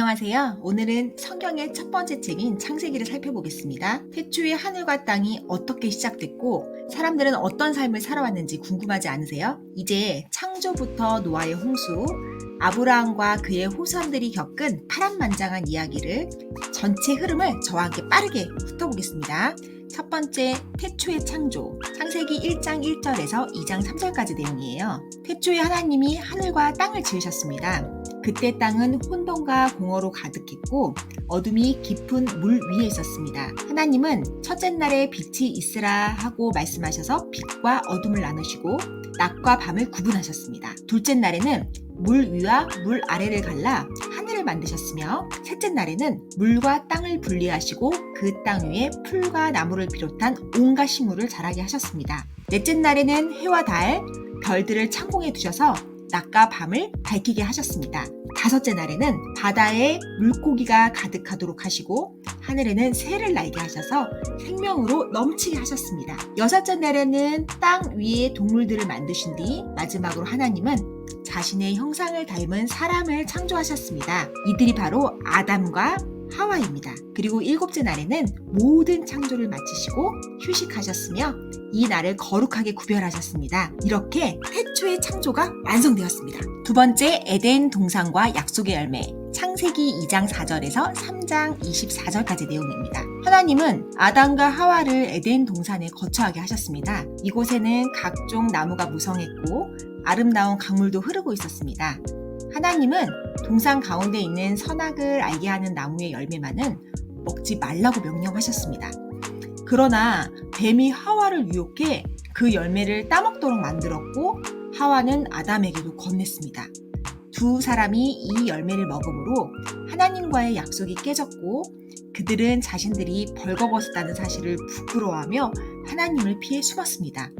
안녕하세요. 오늘은 성경의 첫 번째 책인 창세기를 살펴보겠습니다. 태초에 하늘과 땅이 어떻게 시작됐고 사람들은 어떤 삶을 살아왔는지 궁금하지 않으세요? 이제 창조부터 노아의 홍수, 아브라함과 그의 후손들이 겪은 파란만장한 이야기를 전체 흐름을 저와 함께 빠르게 훑어보겠습니다. 첫 번째, 태초의 창조. 창세기 1장 1절에서 2장 3절까지 내용이에요. 태초에 하나님이 하늘과 땅을 지으셨습니다. 그때 땅은 혼돈과 공허로 가득했고 어둠이 깊은 물 위에 있었습니다. 하나님은 첫째 날에 빛이 있으라 하고 말씀하셔서 빛과 어둠을 나누시고 낮과 밤을 구분하셨습니다. 둘째 날에는 물 위와 물 아래를 갈라 하늘을 만드셨으며 셋째 날에는 물과 땅을 분리하시고 그 땅 위에 풀과 나무를 비롯한 온갖 식물을 자라게 하셨습니다. 넷째 날에는 해와 달, 별들을 창공에 두셔서 낮과 밤을 밝히게 하셨습니다. 다섯째 날에는 바다에 물고기가 가득하도록 하시고 하늘에는 새를 날게 하셔서 생명으로 넘치게 하셨습니다. 여섯째 날에는 땅 위에 동물들을 만드신 뒤 마지막으로 하나님은 자신의 형상을 닮은 사람을 창조하셨습니다. 이들이 바로 아담과 하와입니다. 그리고 일곱째 날에는 모든 창조를 마치시고 휴식하셨으며 이 날을 거룩하게 구별하셨습니다. 이렇게 태초의 창조가 완성되었습니다. 두 번째, 에덴 동산과 약속의 열매. 창세기 2장 4절에서 3장 24절까지 내용입니다. 하나님은 아담과 하와를 에덴 동산에 거처하게 하셨습니다. 이곳에는 각종 나무가 무성했고 아름다운 강물도 흐르고 있었습니다. 하나님은 동산 가운데 있는 선악을 알게 하는 나무의 열매만은 먹지 말라고 명령하셨습니다. 그러나 뱀이 하와를 유혹해 그 열매를 따먹도록 만들었고 하와는 아담에게도 건넸습니다. 두 사람이 이 열매를 먹음으로 하나님과의 약속이 깨졌고 그들은 자신들이 벌거벗었다는 사실을 부끄러워하며 하나님을 피해 숨었습니다.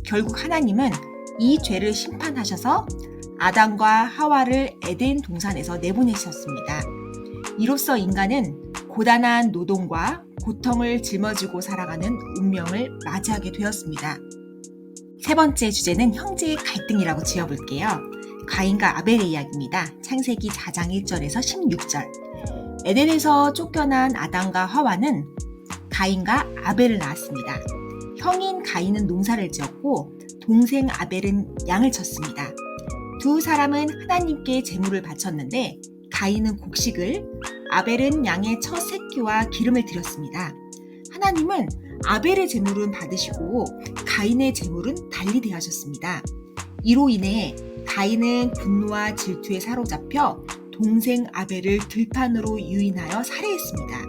결국 하나님은 이 죄를 심판하셔서 아담과 하와를 에덴 동산에서 내보내셨습니다. 이로써 인간은 고단한 노동과 고통을 짊어지고 살아가는 운명을 맞이하게 되었습니다. 세 번째 주제는 형제의 갈등이라고 지어볼게요. 가인과 아벨의 이야기입니다. 창세기 4장 1절에서 16절. 에덴에서 쫓겨난 아담과 하와는 가인과 아벨을 낳았습니다. 형인 가인은 농사를 지었고 동생 아벨은 양을 쳤습니다. 두 사람은 하나님께 제물을 바쳤는데 가인은 곡식을, 아벨은 양의 첫 새끼와 기름을 드렸습니다. 하나님은 아벨의 제물은 받으시고 가인의 제물은 달리 대하셨습니다. 이로 인해 가인은 분노와 질투에 사로잡혀 동생 아벨을 들판으로 유인하여 살해했습니다.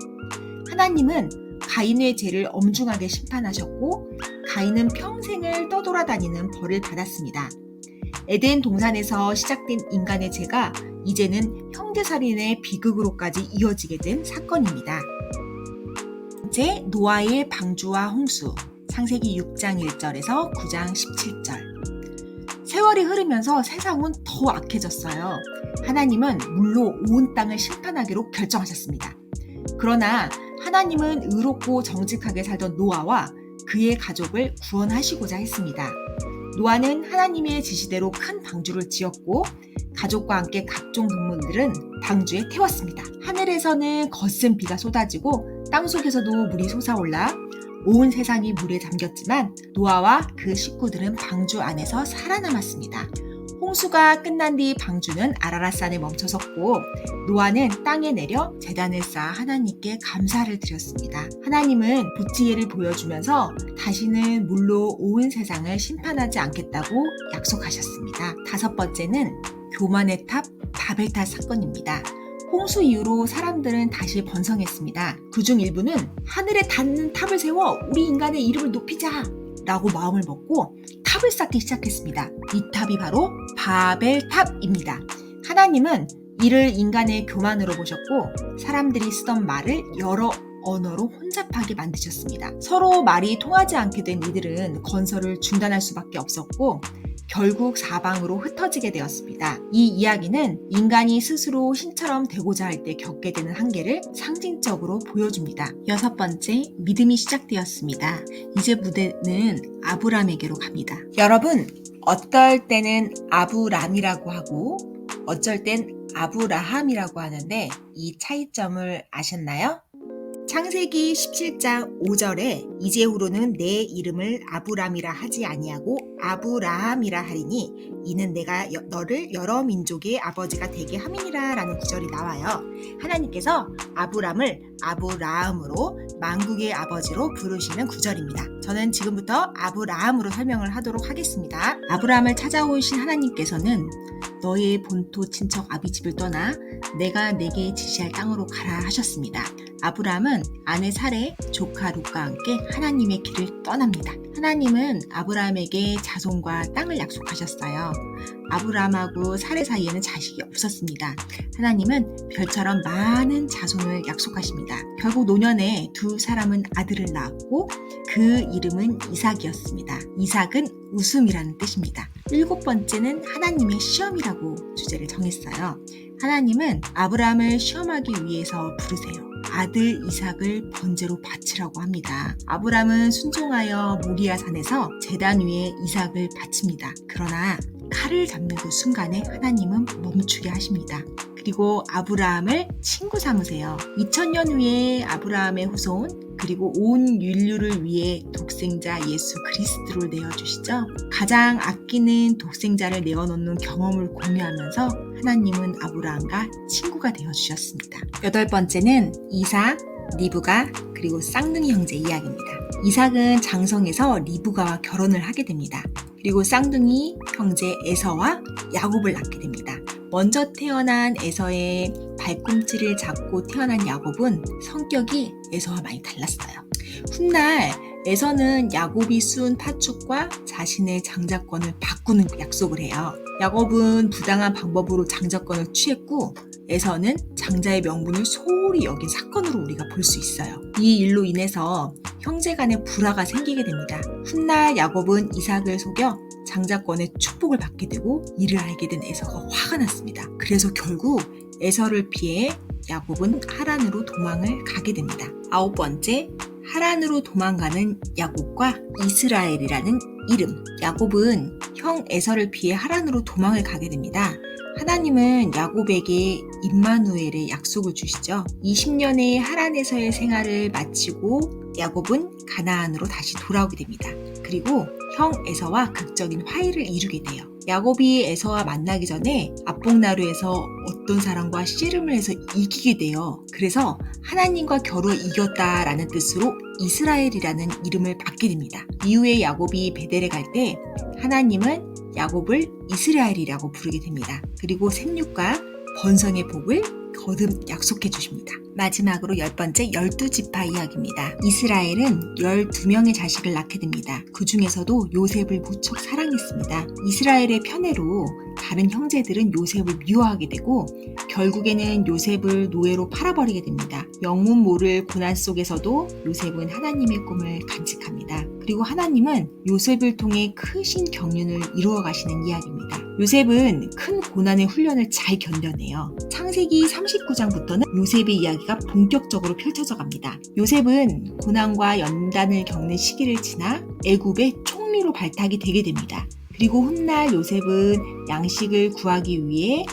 하나님은 가인의 죄를 엄중하게 심판하셨고 가인은 평생을 떠돌아다니는 벌을 받았습니다. 에덴 동산에서 시작된 인간의 죄가 이제는 형제살인의 비극으로까지 이어지게 된 사건입니다. 번째, 노아의 방주와 홍수. 창세기 6장 1절에서 9장 17절. 세월이 흐르면서 세상은 더 악해졌어요. 하나님은 물로 온 땅을 심판하기로 결정하셨습니다. 그러나 하나님은 의롭고 정직하게 살던 노아와 그의 가족을 구원하시고자 했습니다. 노아는 하나님의 지시대로 큰 방주를 지었고 가족과 함께 각종 동물들은 방주에 태웠습니다. 하늘에서는 거센 비가 쏟아지고 땅속에서도 물이 솟아올라 온 세상이 물에 잠겼지만 노아와 그 식구들은 방주 안에서 살아남았습니다. 홍수가 끝난 뒤 방주는 아라랏산에 멈춰섰고 노아는 땅에 내려 제단을 쌓아 하나님께 감사를 드렸습니다. 하나님은 부지혜를 보여주면서 다시는 물로 온 세상을 심판하지 않겠다고 약속하셨습니다. 다섯 번째는 교만의 탑, 바벨탑 사건입니다. 홍수 이후로 사람들은 다시 번성했습니다. 그중 일부는 하늘에 닿는 탑을 세워 우리 인간의 이름을 높이자 라고 마음을 먹고 탑을 쌓기 시작했습니다. 이 탑이 바로 바벨탑입니다. 하나님은 이를 인간의 교만으로 보셨고 사람들이 쓰던 말을 여러 언어로 혼잡하게 만드셨습니다. 서로 말이 통하지 않게 된 이들은 건설을 중단할 수밖에 없었고 결국 사방으로 흩어지게 되었습니다. 이 이야기는 인간이 스스로 신처럼 되고자 할 때 겪게 되는 한계를 상징적으로 보여줍니다. 여섯 번째, 믿음이 시작되었습니다. 이제 무대는 아브람에게로 갑니다. 여러분, 어떨 때는 아브람이라고 하고 어쩔 땐 아브라함이라고 하는데 이 차이점을 아셨나요? 창세기 17장 5절에 이제후로는 내 이름을 아브람이라 하지 아니하고 아브라함이라 하리니 이는 내가 너를 여러 민족의 아버지가 되게 함이니라 라는 구절이 나와요. 하나님께서 아브람을 아브라함으로 만국의 아버지로 부르시는 구절입니다. 저는 지금부터 아브라함으로 설명을 하도록 하겠습니다. 아브라함을 찾아오신 하나님께서는 너의 본토 친척 아비 집을 떠나 내가 내게 지시할 땅으로 가라 하셨습니다. 아브라함은 아내 사레, 조카 롯과 함께 하나님의 길을 떠납니다. 하나님은 아브라함에게 자손과 땅을 약속하셨어요. 아브라함하고 사레 사이에는 자식이 없었습니다. 하나님은 별처럼 많은 자손을 약속하십니다. 결국 노년에 두 사람은 아들을 낳았고 그 이름은 이삭이었습니다. 이삭은 웃음이라는 뜻입니다. 7번째는 하나님의 시험이라고 주제를 정했어요. 하나님은 아브라함을 시험하기 위해서 부르세요. 아들 이삭을 번제로 바치라고 합니다. 아브라함은 순종하여 모리아 산에서 제단 위에 이삭을 바칩니다. 그러나 칼을 잡는 그 순간에 하나님은 멈추게 하십니다. 그리고 아브라함을 친구 삼으세요. 2000년 후에 아브라함의 후손 그리고 온 인류를 위해 독생자 예수 그리스도를 내어주시죠. 가장 아끼는 독생자를 내어놓는 경험을 공유하면서 하나님은 아브라함과 친구가 되어주셨습니다. 8번째는 이삭, 리브가 그리고 쌍둥이 형제 이야기입니다. 이삭은 장성에서 리브가와 결혼을 하게 됩니다. 그리고 쌍둥이 형제 에서와 야곱을 낳게 됩니다. 먼저 태어난 에서의 발꿈치를 잡고 태어난 야곱은 성격이 에서와 많이 달랐어요. 훗날 에서는 야곱이 쏜 파축과 자신의 장자권을 바꾸는 약속을 해요. 야곱은 부당한 방법으로 장자권을 취했고 에서는 장자의 명분을 소홀히 여긴 사건으로 우리가 볼 수 있어요. 이 일로 인해서 형제 간의 불화가 생기게 됩니다. 훗날 야곱은 이삭을 속여 장자권의 축복을 받게 되고 이를 알게 된 에서가 화가 났습니다. 그래서 결국 에서를 피해 야곱은 하란으로 도망을 가게 됩니다. 9번째, 하란으로 도망가는 야곱과 이스라엘이라는 이름. 야곱은 형 에서를 피해 하란으로 도망을 가게 됩니다. 하나님은 야곱에게 임마누엘의 약속을 주시죠. 20년의 하란에서의 생활을 마치고 야곱은 가나안으로 다시 돌아오게 됩니다. 그리고 형 에서와 극적인 화해를 이루게 돼요. 야곱이 에서와 만나기 전에 압복나루에서 어떤 사람과 씨름을 해서 이기게 돼요. 그래서 하나님과 겨루 이겼다라는 뜻으로 이스라엘이라는 이름을 받게 됩니다. 이후에 야곱이 베델에 갈 때 하나님은 야곱을 이스라엘이라고 부르게 됩니다. 그리고 생육과 번성의 복을 거듭 약속해 주십니다. 마지막으로 10번째 12지파 이야기입니다. 이스라엘은 12명의 자식을 낳게 됩니다. 그 중에서도 요셉을 무척 사랑했습니다. 이스라엘의 편애로 다른 형제들은 요셉을 미워하게 되고 결국에는 요셉을 노예로 팔아버리게 됩니다. 영문 모를 고난 속에서도 요셉은 하나님의 꿈을 간직합니다. 그리고 하나님은 요셉을 통해 크신 경륜을 이루어 가시는 이야기입니다. 요셉은 큰 고난의 훈련을 잘 견뎌내요. 창세기 39장부터는 요셉의 이야기가 본격적으로 펼쳐져 갑니다. 요셉은 고난과 연단을 겪는 시기를 지나 애굽의 총리로 발탁이 되게 됩니다. 그리고 훗날 요셉은 양식을 구하기 위해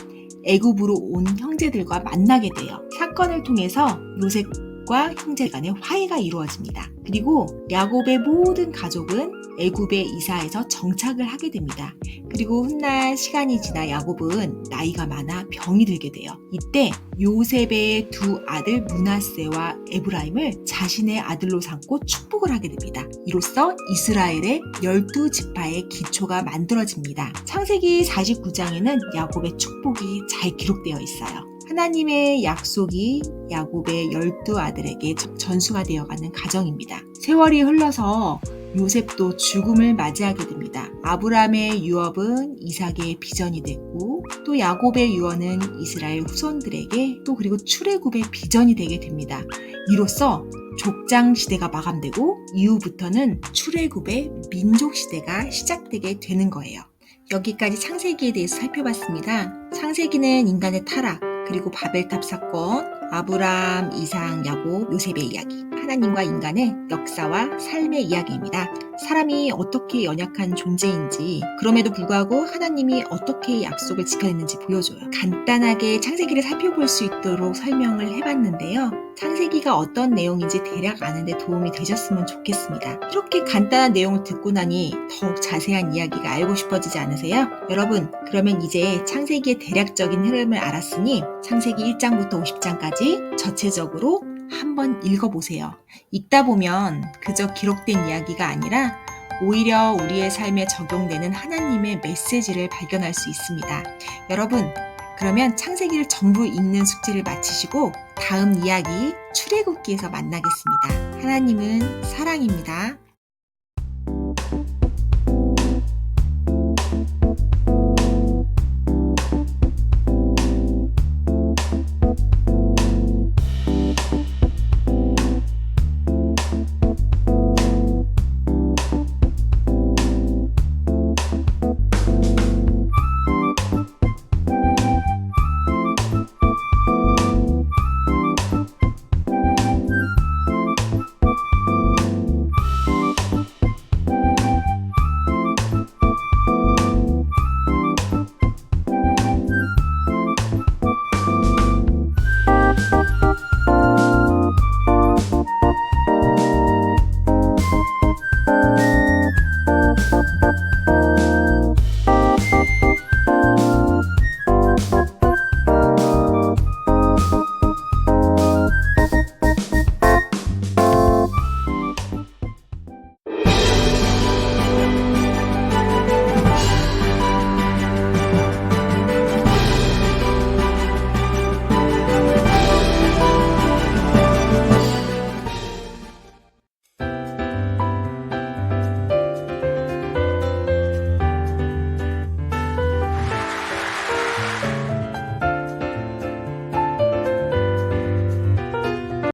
애굽으로 온 형제들과 만나게 돼요. 사건을 통해서 요셉과 형제 간의 화해가 이루어집니다. 그리고 야곱의 모든 가족은 애굽에 이사해서 정착을 하게 됩니다. 그리고 훗날 시간이 지나 야곱은 나이가 많아 병이 들게 돼요. 이때 요셉의 두 아들 므낫세와 에브라임을 자신의 아들로 삼고 축복을 하게 됩니다. 이로써 이스라엘의 12지파의 기초가 만들어집니다. 창세기 49장에는 야곱의 축복이 잘 기록되어 있어요. 하나님의 약속이 야곱의 12아들에게 전수가 되어가는 가정입니다. 세월이 흘러서 요셉도 죽음을 맞이하게 됩니다. 아브라함의 유업은 이삭의 비전이 됐고 또 야곱의 유언은 이스라엘 후손들에게 또 그리고 출애굽의 비전이 되게 됩니다. 이로써 족장 시대가 마감되고 이후부터는 출애굽의 민족 시대가 시작되게 되는 거예요. 여기까지 창세기에 대해서 살펴봤습니다. 창세기는 인간의 타락, 그리고 바벨탑 사건, 아브람, 이삭, 야곱, 요셉의 이야기, 하나님과 인간의 역사와 삶의 이야기입니다. 사람이 어떻게 연약한 존재인지, 그럼에도 불구하고 하나님이 어떻게 약속을 지켜냈는지 보여줘요. 간단하게 창세기를 살펴볼 수 있도록 설명을 해봤는데요. 창세기가 어떤 내용인지 대략 아는데 도움이 되셨으면 좋겠습니다. 이렇게 간단한 내용을 듣고 나니 더욱 자세한 이야기가 알고 싶어지지 않으세요? 여러분, 그러면 이제 창세기의 대략적인 흐름을 알았으니 창세기 1장부터 50장까지 전체적으로 한번 읽어보세요. 읽다 보면 그저 기록된 이야기가 아니라 오히려 우리의 삶에 적용되는 하나님의 메시지를 발견할 수 있습니다. 여러분, 그러면 창세기를 전부 읽는 숙제를 마치시고 다음 이야기 출애굽기에서 만나겠습니다. 하나님은 사랑입니다.